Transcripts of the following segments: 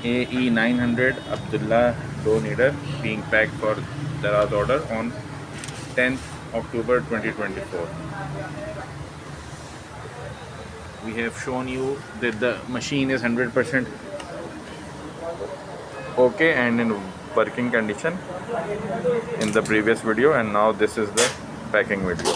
AE900 Abdullah door kneader being packed for Daraz order on 10th October 2024. We have shown you that the machine is 100% okay and in working condition in the previous video, and now this is the packing video.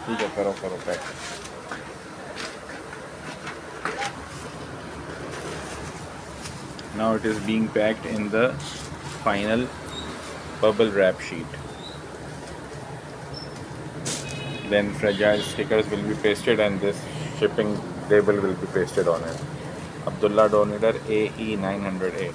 ठीक है, करो pack. Now it is being packed in the final bubble wrap sheet. Then fragile stickers will be pasted and this shipping label will be pasted on it. Abdullah door kneader AE900A.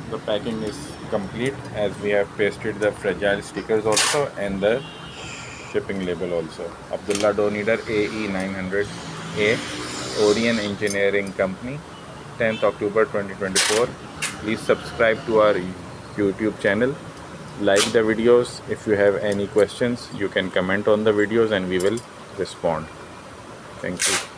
The packing is complete as we have pasted the fragile stickers also and the shipping label also. Abdullah door kneader AE900A, Orion Engineering Company, 10th October 2024. Please subscribe to our YouTube channel. Like the videos. If you have any questions, you can comment on the videos and we will respond. Thank you.